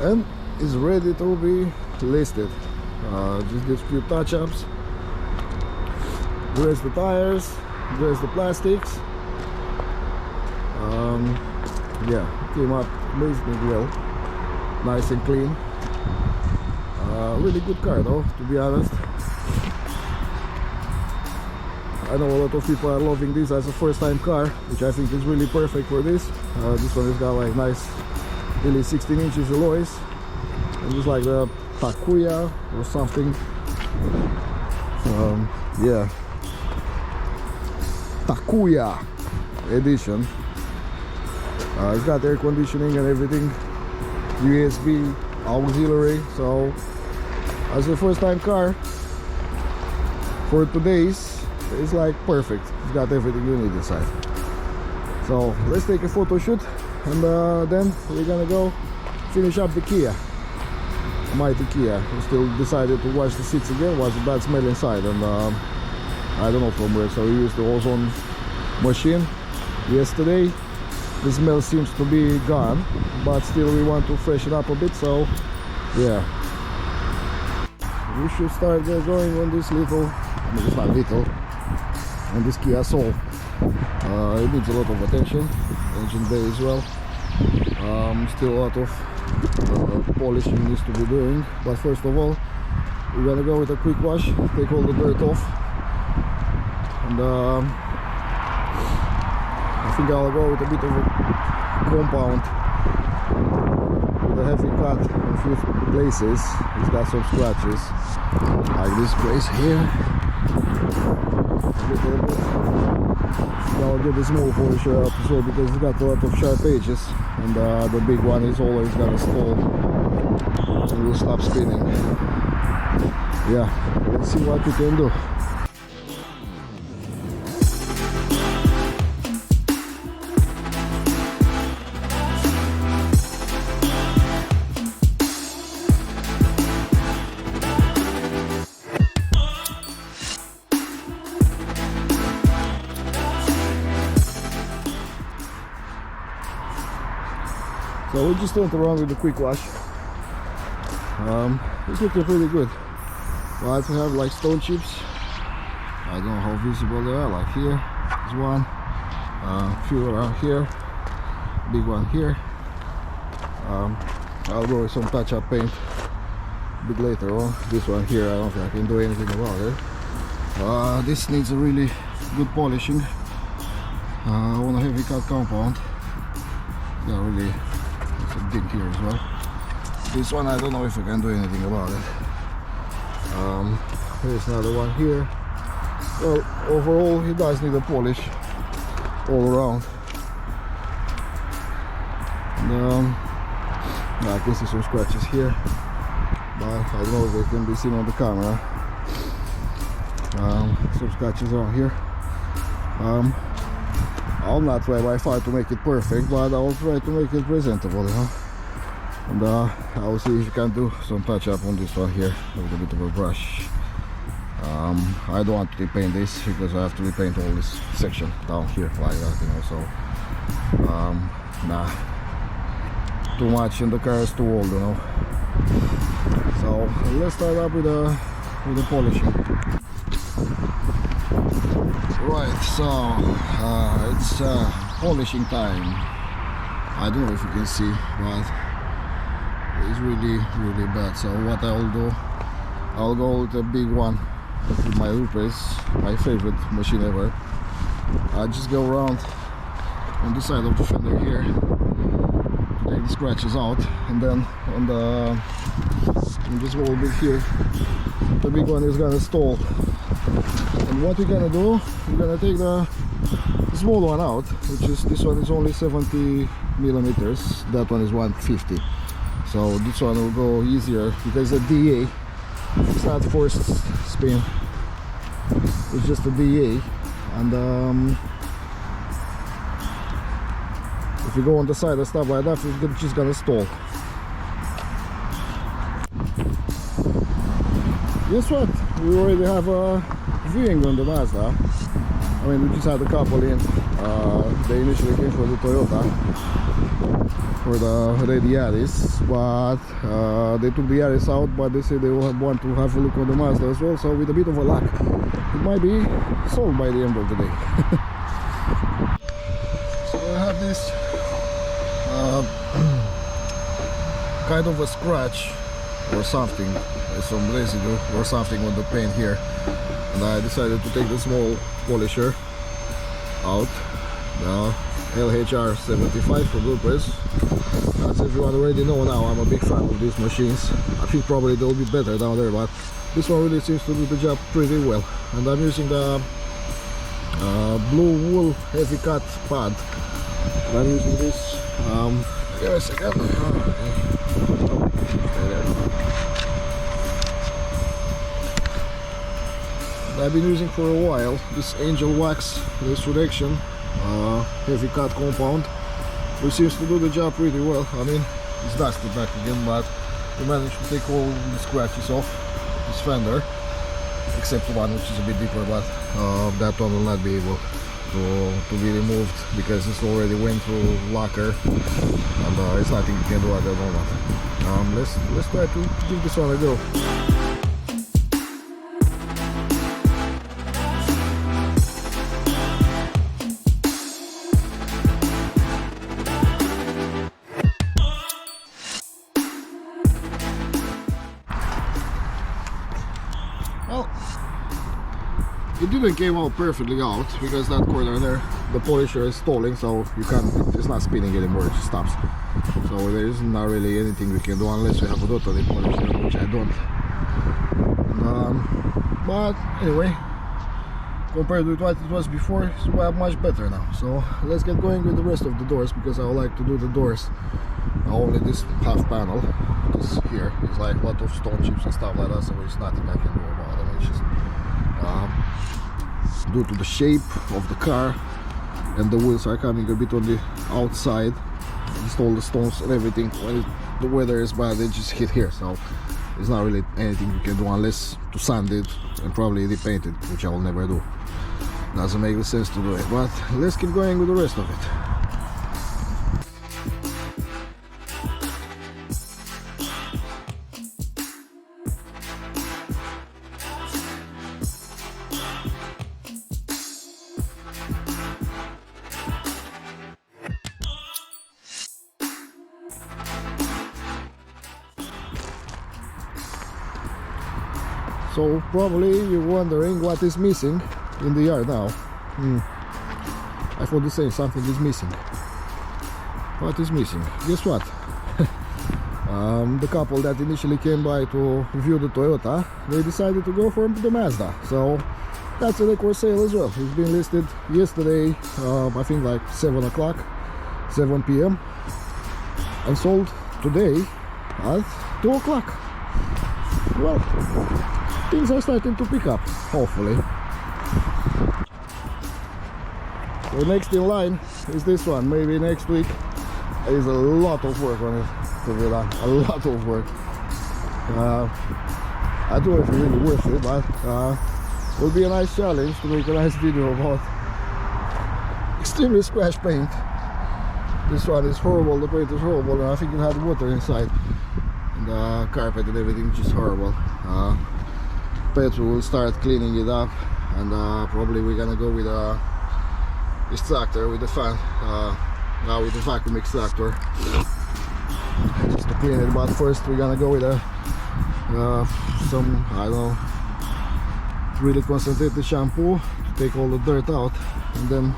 and is ready to be listed. Just did a few touch-ups, greased the tires, greased the plastics. Yeah, came up amazingly well, nice and clean. Really good car though, to be honest. I know a lot of people are loving this as a first time car, which I think is really perfect for this. This one has got like nice, really 16 inches alloys, and just like the Takuya or something. Yeah, Takuya edition. It's got air conditioning and everything, USB auxiliary. So as a first time car for today's, it's like perfect. It's got everything you need inside. So let's take a photo shoot, and then we're gonna go finish up the Kia, mighty Kia. We still decided to wash the seats again. Was a bad smell inside, and I don't know from where, so we used the ozone machine yesterday. The smell seems to be gone, but still we want to freshen up a bit. So yeah, we should start going on this little, I mean it's not little, on this Kia Soul. It needs a lot of attention, engine bay as well. Still a lot of polishing needs to be doing, but first of all we're gonna go with a quick wash, take all the dirt off, and I think I'll go with a bit of a compound with a heavy cut in a few places. It's got some scratches like this place here. A little bit. I'll get the small polisher up as well, because it's got a lot of sharp edges, and the big one is always gonna stall and will stop spinning. Yeah, let's see what we can do. So we just went around with a quick wash. It's looking pretty good. But we have like stone chips. I don't know how visible they are. Like here, there's one. A few around here. Big one here. I'll go with some touch-up paint a bit later on. This one here, I don't think I can do anything about it. This needs a really good polishing on a heavy cut compound. Yeah, really. A dink here as well. This one I don't know if I can do anything about it. Here's another one here. Well, overall it does need a polish all around. And, yeah, I can see some scratches here, but I don't know if they can be seen on the camera. Some scratches around here. I'll not try by far to make it perfect, but I'll try to make it presentable, you know. And I'll see if you can do some touch up on this one here with a bit of a brush. I don't want to repaint this because I have to repaint all this section down here like that, you know. So nah, too much, and the car is too old, you know. So let's start up with the polishing. Right, so it's polishing time. I don't know if you can see, but it's really bad. So what I'll do, I'll go with a big one with my Rupes, my favorite machine ever. I just go around on the side of the fender here, take the scratches out, and then on this wall bit here, the big one is gonna stall. And what we're gonna do, we're gonna take the small one out, which is, this one is only 70 millimeters, that one is 150. So this one will go easier because the DA, it's not forced spin, it's just a DA. And if you go on the side and stuff like that, it's just gonna stall. Guess what? We already have a viewing on the Mazda. I mean, we just had a couple in. They initially came for the Toyota. for the Yaris, but they took the Yaris out, but they said they will want to have a look on the Mazda as well, so with a bit of a luck it might be sold by the end of the day. So I have this kind of a scratch or something, some residue or something on the paint here, and I decided to take the small polisher out, the LHR 75 for Bluepress. As everyone already know now, I'm a big fan of these machines. I think probably they'll be better down there, but this one really seems to do the job pretty well. And I'm using the blue wool heavy cut pad. And I'm using this, give me a second. I've been using for a while this Angel Wax Resurrection heavy cut compound, which seems to do the job pretty well. I mean, it's dusted back again, but we managed to take all the scratches off this fender, except one which is a bit deeper, but that one will not be able to be removed because it's already went through lacquer, and it's nothing you can do at the moment. Let's try to give this one a go. Well, it didn't came out perfectly out because that corner there, the polisher is stalling, so you can't, it's not spinning anymore, it just stops. So there is not really anything we can do unless we have a totally polisher, which I don't. But anyway, compared with what it was before, it's much better now. So let's get going with the rest of the doors, because I would like to do the doors only this half panel. This here is like a lot of stone chips and stuff like that, so there's nothing I can do about it. It's just due to the shape of the car, and the wheels are coming a bit on the outside, just all the stones and everything, when the weather is bad, they just hit here. So there's not really anything you can do unless to sand it and probably repaint it, which I will never do. Doesn't make sense to do it, but let's keep going with the rest of it. So probably you're wondering what is missing in the yard now. I thought the same, something is missing. What is missing? Guess what? The couple that initially came by to view the Toyota, they decided to go for the Mazda. So that's a record sale as well. It's been listed yesterday, I think like 7 o'clock, 7 p.m. and sold today at 2 o'clock. Well, things are starting to pick up, hopefully. So next in line is this one. Maybe next week. There is a lot of work on it to be done. A lot of work. I don't know if it's really worth it, but it will be a nice challenge to make a nice video about extremely scratch paint. This one is horrible, the paint is horrible, and I think it had water inside. And the carpet and everything is just horrible. Petro will start cleaning it up, and probably we're gonna go with a extractor with the fan, now with the vacuum extractor, just to clean it. But first we're gonna go with some, I don't know, really concentrated shampoo to take all the dirt out, and then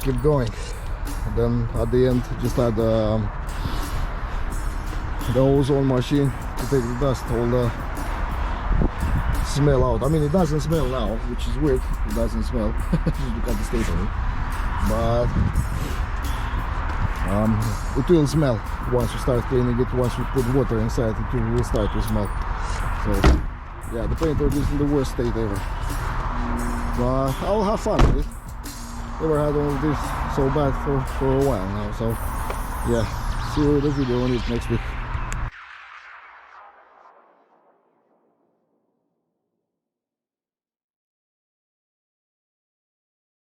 keep going. And then at the end just add the ozone machine to take the dust, all the smell out. I mean, it doesn't smell now, which is weird. It doesn't smell. Just look at the state of it. But it will smell once you start cleaning it. Once you put water inside, it will start to smell. So yeah, the paint is in the worst state ever. But I'll have fun with it. Never had all this so bad for a while now. So yeah, see you in the video on it next week.